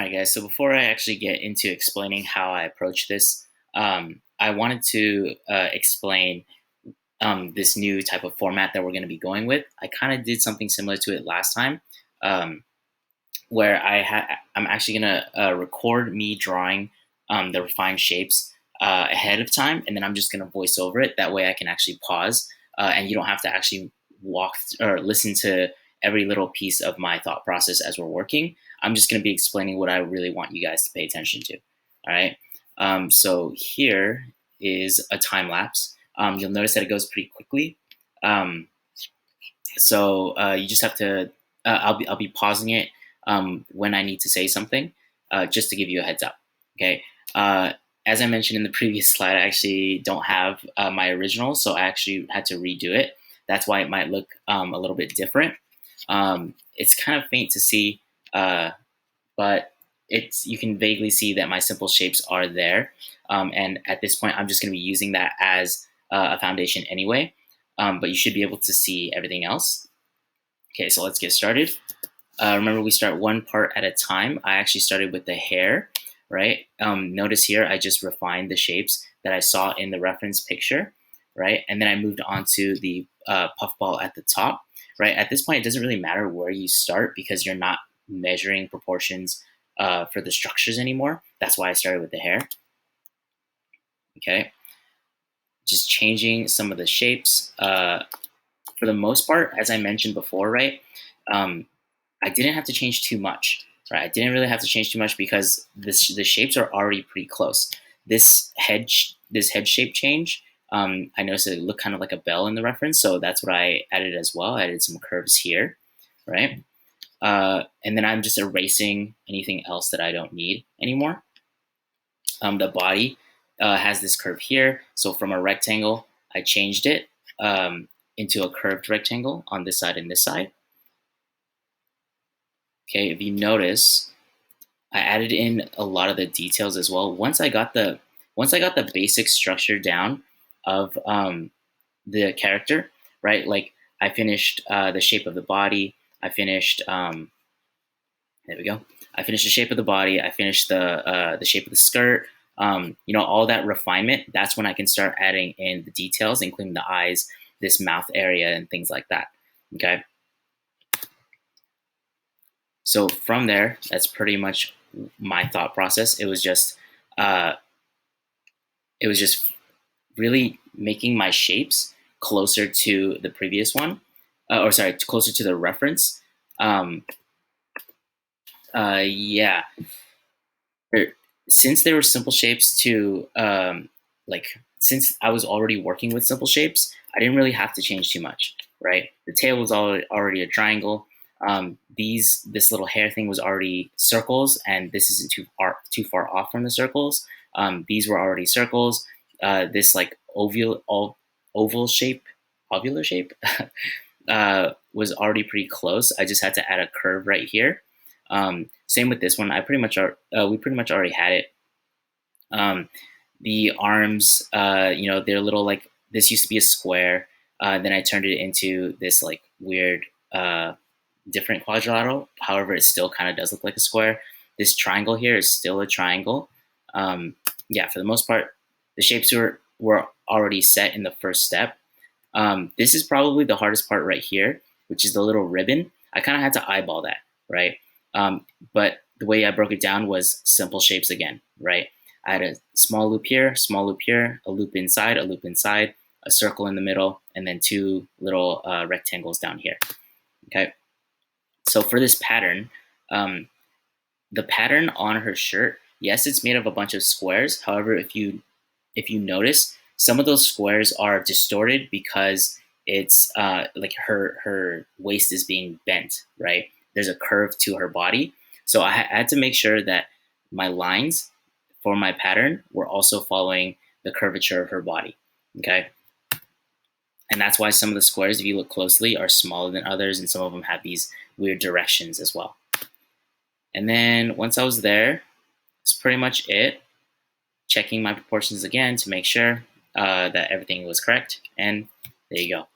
Alright guys, so before I actually get into explaining how I approach this, I wanted to explain this new type of format that we're going to be going with. I kind of did something similar to it last time, um, where I'm actually going to record me drawing the refined shapes ahead of time, and then I'm just going to voice over it. That way I can actually pause, and you don't have to actually or listen to every little piece of my thought process as we're working. I'm just going to be explaining what I really want you guys to pay attention to. All right. So here is a time lapse. You'll notice that it goes pretty quickly. Um, so you just have to. I'll be pausing it when I need to say something, just to give you a heads up. Okay. As I mentioned in the previous slide, I actually don't have my original, so I actually had to redo it. That's why it might look a little bit different. It's kind of faint to see, but you can vaguely see that my simple shapes are there. And at this point, I'm just going to be using that as a foundation anyway. But you should be able to see everything else. Okay, so let's get started. Remember, we start one part at a time. I actually started with the hair, right? Notice here, I just refined the shapes that I saw in the reference picture, right? And then I moved on to the puffball at the top, right? At this point, it doesn't really matter where you start because you're not measuring proportions for the structures anymore. That's why I started with the hair. Okay, just changing some of the shapes. For the most part, as I mentioned before, right? I didn't have to change too much, right? I didn't really have to change too much because the shapes are already pretty close. This head shape change, I noticed it looked kind of like a bell in the reference, so that's what I added as well. I added some curves here, right? And then I'm just erasing anything else that I don't need anymore. The body has this curve here, so from a rectangle, I changed it into a curved rectangle on this side and this side. Okay, if you notice, I added in a lot of the details as well. Once I got the basic structure down of the character, right? Like I finished the shape of the body. I finished. There we go. I finished the shape of the body. I finished the shape of the skirt. All that refinement. That's when I can start adding in the details, including the eyes, this mouth area, and things like that. Okay. So from there, that's pretty much my thought process. It was just really making my shapes closer to the previous one, closer to the reference. Yeah. Since there were simple shapes since I was already working with simple shapes, I didn't really have to change too much, right? The tail was already a triangle. This little hair thing was already circles, and this isn't too far off from the circles. These were already circles. This like ovular shape was already pretty close. I just had to add a curve right here. Same with this one. We pretty much already had it. The arms, they're little like this used to be a square. Then I turned it into this like weird different quadrilateral. However, it still kind of does look like a square. This triangle here is still a triangle. Yeah, for the most part, the shapes were already set in the first step. This is probably the hardest part right here, which is the little ribbon. I kind of had to eyeball that, right? But the way I broke it down was simple shapes again, right? I had a small loop here, a loop inside, a circle in the middle, and then two little rectangles down here. Okay. So for this pattern, the pattern on her shirt, yes, it's made of a bunch of squares. However, if you notice, some of those squares are distorted because it's like her waist is being bent, right? There's a curve to her body. So I had to make sure that my lines for my pattern were also following the curvature of her body, okay? And that's why some of the squares, if you look closely, are smaller than others, and some of them have these weird directions as well. And then once I was there, that's pretty much it. Checking my proportions again to make sure that everything was correct, and there you go.